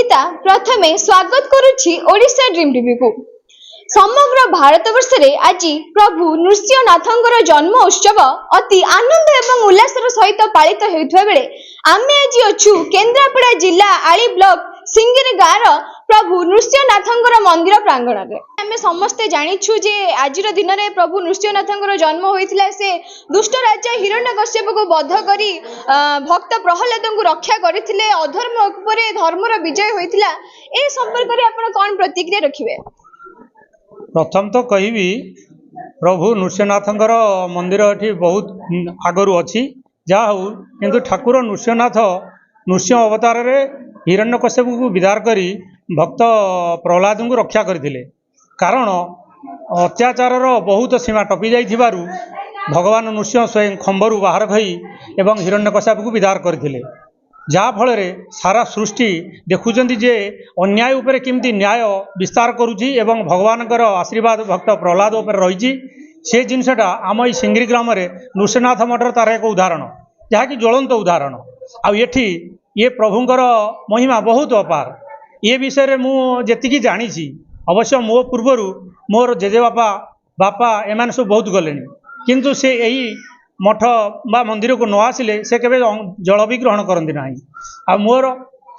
सरिता प्रथमे स्वागत करुछि Odisha dream TV को। समग्र भारतवर्ष रे आज प्रभु नृसिंहनाथंकर जन्म उत्सव अति आनंद एवं उल्लासर सहित पालित हेउथबा बेले आमे आज अछु केन्द्रापड़ा जिला आली ब्लॉक सिंगिरी गाँव प्रभु नृसिंहनाथंकर मंदिर प्रांगण रे। आमे समस्ते जानिछु जे आजिर दिन रे प्रभु नृसिंहनाथंकर जन्म होइथिला। से दुष्ट राजा हिरण्यकश्यप को वध करी भक्त प्रहलाद को रक्षा करथिले। अधर्म उपर धर्मर विजय होइथिला। ए संपर्क रे आपण कोन प्रतिक्रिया रखिबे? प्रथम तो कहबी प्रभु नृसिंहनाथंकर मंदिर एठी बहुत आगरु अछि। जहा हो किंतु ठाकुर नृसिंहनाथ नृसिंह अवतार रे हिरण्यकश्यप को विदार करी भक्त प्रहलाद को रक्षा करथिले। कारण अत्याचार बहुत सीमा टपी जाइथिबारु भगवान नृसिंह स्वयं खंबरु बाहर खई एवं हिरण्यकश्यप को विदार करथिले। जहा फल रे सारा सृष्टि देखुचंती जे अन्याय उपरे किमती न्याय विस्तार करुची एवं भगवानकर आशीर्वाद भक्त प्रहलाद उपर रही। से जिनसटा आम सिंगिरी ग्राम रे नृसिंहनाथ मठर तार एक उदाहरण, जहाँकि ज्वलंत उदाहरण। आठी ये प्रभुंकर महिमा बहुत अपार। ये विषय रे मु जेतिकी जानिछि, अवश्य मो पूर्वर मोर जेजे बापा बापा एमान सब बहुत गले, किंतु से यही मठ बा मंदिर को न आसिले से केबे जल भी ग्रहण करती ना। आ मोर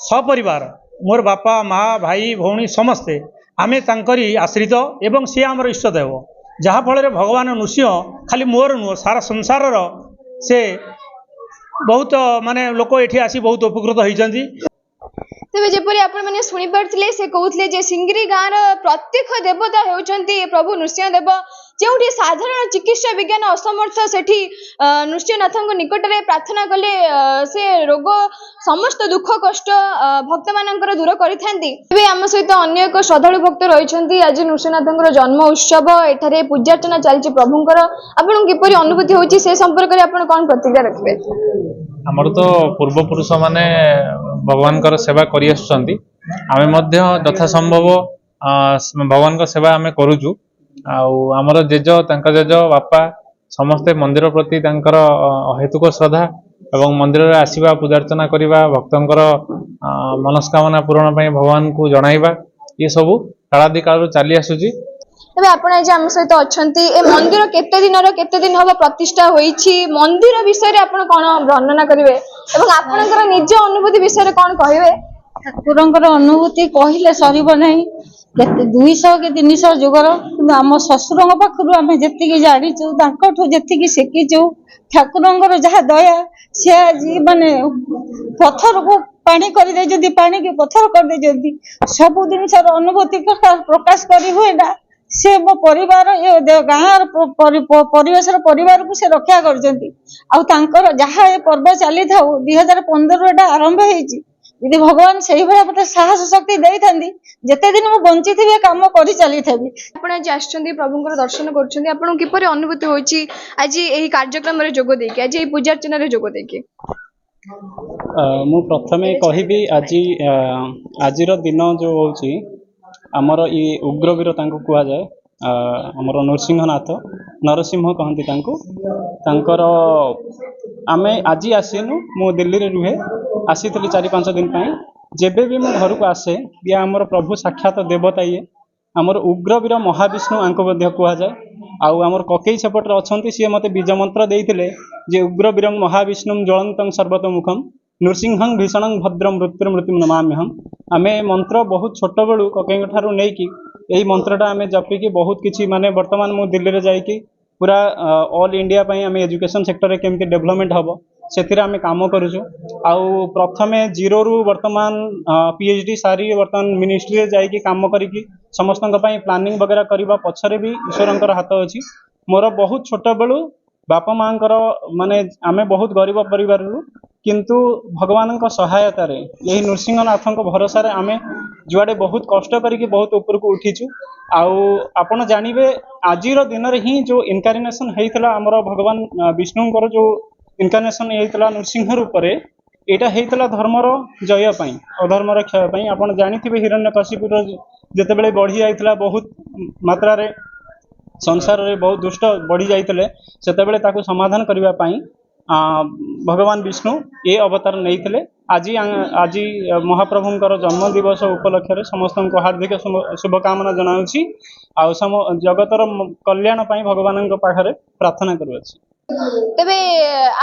सपरिवार मोर बापा माँ भाई भौणी समस्ते आमे तांकरी आश्रित एवं सी आमर इष्टदेव। जहा फल भगवान नृसिंह खाली मोर नुह सारा संसार से बहुत माने लोक एठी आसी बहुत उपकृत होइचंती। तेबे जेपरि आपण माने सुनि परथिले से कहउथिले जे सिंगिरी गाँव प्रत्यक्ष देवता हेउचंती प्रभु नृसिंह देव। जोठी साधारण चिकित्सा विज्ञान असमर्थ सेठी नृसिंहनाथଙ୍କ निकटरे प्रार्थना कले से रोग समस्त दुख कष्ट भक्त मानकर दूर करिथांती। तेबे हम सहित अन्य एक श्रद्धालु भक्त रहिछंती। आज नृसिंहनाथଙ୍କର जन्म उत्सव एठारे पूजार्चना चलछि प्रभुଙ୍କର। आपण किपरि अनुभूति होछि से संपर्क रे आपण कोन प्रतिक्रिया रखिबे? हमर तो पूर्व पुरुष माने भगवानकर सेवा करि आछंती। आमे मध्य यथा संभव भगवानकर सेवा आमे करूछु। आमर जेज तांका जेज बापा समस्ते मंदिर प्रति तांकर हेतुक श्रद्धा एवं मंदिर रे आसीबा पूजार्चना करिबा भक्तंकर मनस्कामना पूरण पई भगवान को जणाइबा ये सब कालादि काल चली आसुची। तबे आपण आज हम सहित अछंती। ए मंदिर केते दिन हबो प्रतिष्ठा होईछि? मंदिर विषय रे आपण कोन वर्णना करिवे एवं आपनकर निज अनुभूति विषय रे कोन कहिवे? ठाकुरंकर अनुभूति कहिले सरीब नहीं। 200 कि 300 जुगर कि आम शशुर पाखु आम जी जाचु जी शिखीचु ठाकुरंकर जहाँ दया सी आज माने पत्थर को पानी कर पानी की पत्थर कर सब जिन अनुभूति प्रकाश कर हुए ना। से मो परिवार ये गाँव परिवेश परिवार को से रक्षा कर जहाँ ये पर्व चली था 2015 आरंभ होती। यदि भगवान से भाई मत साहस शक्ति दे था जिते दिन मुझे बंची थी कम कर चली थी। आज आसछंती प्रभुंकर दर्शन करछंती। आपन किपरि अनुभूति होछि आज एही कार्यक्रम रे जोग देके आज एही पूजा अर्चना रे जोग देके? मु प्रथमे कहिबी आजिर दिन जो होछि आमर ये उग्रवीर तांको कुआ जाए। आमर नरसिंहनाथ नरसिंह कहती तांकर आमे आज आसीनु। मु दिल्ली रे रुहे आसी 4-5 दिन जेबे भी मु घर को आसे ये आमर प्रभु साक्षात देवता ये आमर उग्रवीर महाविष्णु आंको मध्य कुआ जाए। आउ आमर ककई सेपटे अच्छा सी मत बीज मंत्र देते जे उग्रवीर महाविष्णु ज्वलंतं सर्वतोमुखम नृसिंहं भीषणं भद्रं मृत्युर्मृत्युं नमाम्यहम्। आमे मंत्र बहुत छोट बेलू ककई ठारू नहीं कि यही मंत्रटा आमे जपिकी बहुत किछि माने वर्तमान मु दिल्ली रे जाइकी पूरा ऑल इंडिया पई आमे एजुकेशन सेक्टर रे केमती डेवलपमेंट हबो से आमे काम करूछु। आउ प्रथमे जीरो रु वर्तमान पीएचडी सारी वर्तमान मिनिस्ट्री रे जाइकी काम करिकी समस्तन पई प्लानिंग वगैरह करबा पछरे भी ईश्वरंकर हाथ अछि। मोर बहुत छोट बेलू बापा मांकर माने आमे बहुत गरीब परिवार रु किंतु भगवान सहायता रे यही नृसिंहनाथ भरोसा रे आमे जुआडे बहुत कष्ट करके बहुत ऊपर को उठीचु। आपण जानिबे आजिर दिन रे ही जो इनकारिनेशन हेइतला हमर भगवान विष्णुंकर जो इनकारिनेशन हेइतला नृसिंह रूप रे एटा हेइतला धर्मर जय पई अधर्मर क्षय पई। आपण जानिथिबे हिरण्यकशिपु जेतेबेले बढ़ी जाइतला बहुत मात्रा रे संसार रे बहुत दुष्ट बढ़ी जाइतले सेतेबेले ताकू समाधान करिवा पई भगवान विष्णु ये अवतार नहीं आज आज महाप्रभुंकर जन्म दिवस उपलक्ष्य समस्त को हार्दिक शुभकामना जनाऊँगी आ जगतर कल्याण भगवान पाखे प्रार्थना करुँच। तेबे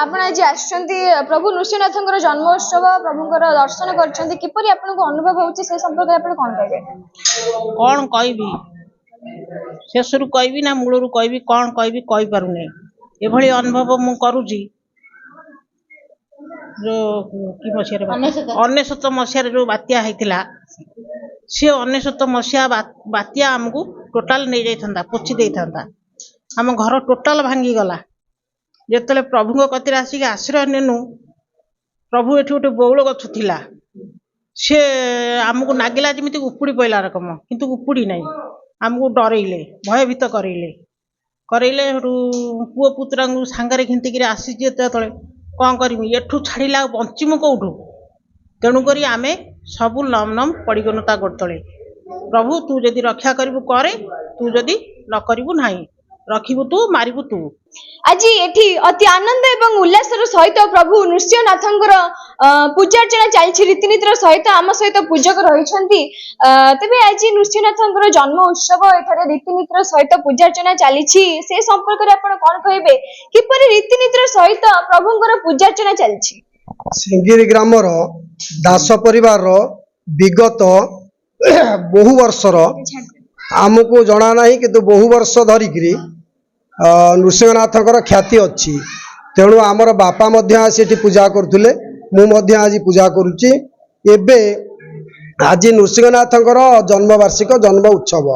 आपण आज आछंती प्रभु नृसिंहनाथंकर जन्मोत्सव प्रभुंकर दर्शन करछंती किपरि आपनको अनुभव होउछि से संपर्क में आपण कोन कहबे? कौन कहबी शेषरू कहबी ना मूलरू कहबी कौन कहबी कहि पारुने एभली अनुभव मु करूची जो कि मसिया 19 मसिया जो बात्या हैतिला से 19 मसिया बात्या हमकु टोटाल नै जाइथंदा पोछि देइथंदा हम घर टोटाल भांगी गला जेतले प्रभु कतिर आसिक आश्रय नेनु प्रभु एठी गोटे बौल गछ थिला से आमको नागिला जमी उपुड़ी पड़ा रकम किंतु उपुड़ी नहीं आमको डरइले भयभीत करइले पुओ पुतरा सांगे घिंटिक आसी तले कौन करमी एठू छाड़ा बंचीमु कौटू तेणुक आम सबू नम नम पड़गनु ता गोड़ तले प्रभु तू जदि रक्षा करू करे तू जदि न करू ना रखिबु तू मारिबु तू। आज एठी अति आनंद एवं उल्लासर सहित प्रभु नृसिंहनाथंकर पूजार्चना चलछि रीतिनीतिर सहित आम सहित पूजक रहिछंती तेबे आज नृसिंहनाथंकर जन्म उत्सव एठारे रीतिनीतिर सहित पूजार्चना चलछि से संपर्क रे आपण कोन कहबे किपरि रीतिनीतिर सहित प्रभुंकर पूजार्चना चलछि? सिंगिरी ग्रामर दास परिवार विगत बहु वर्षर आमको जना नहीं किंतु बहु वर्ष धरिकी नृसिंहनाथकर ख्याति अच्छी तेणु आमर बापा आसी पूजा करुले मुझे आज पूजा करुच्ची एबे आज नृसिंहनाथकर जन्मवार्षिक जन्म उत्सव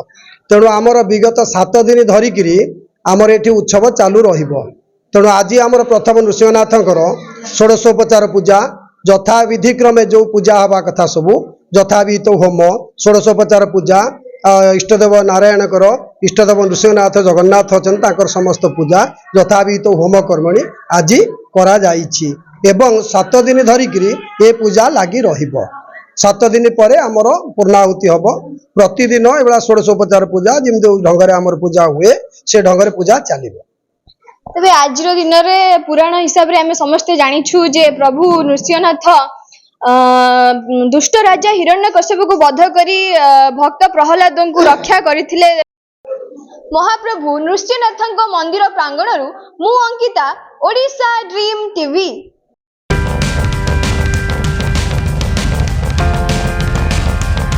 तेणु आमर विगत 7 दिन धरिकी आमर एठी उत्सव चालू रहिबो तेणु आज आमर प्रथम नृसिंहनाथकर षोडशोपचार पूजा यथा विधि क्रमे जो पूजा हवा कथा सबू यथाविहित होम षोडशोपचार पूजा इष्टदेव नारायणकर इष्टदेव नृसिंहनाथ जगन्नाथ अच्छा समस्त पूजा यथाविहित होम कर्मणि आज करा जाइछि एवं 7 दिन धरिकी ये पूजा लगी रहिबो 7 दिन पर आमर पूर्णाहुति हम प्रतिदिन एवं षोडशोपचार पूजा जमी ढंग आमर पूजा हुए से ढंग पूजा चलिबो। तेबे आज दिन में पुराण हिसाब रे आमे समस्ते जानिछु जे प्रभु नृसिंहनाथ दुष्ट राजा हिरण्यकश्यप को वध करी भक्त प्रहलाद को रक्षा करथिले। महाप्रभु नृसिंहनाथ मंदिर प्रांगण मु अंकिता ओडिशा ड्रीम टीवी।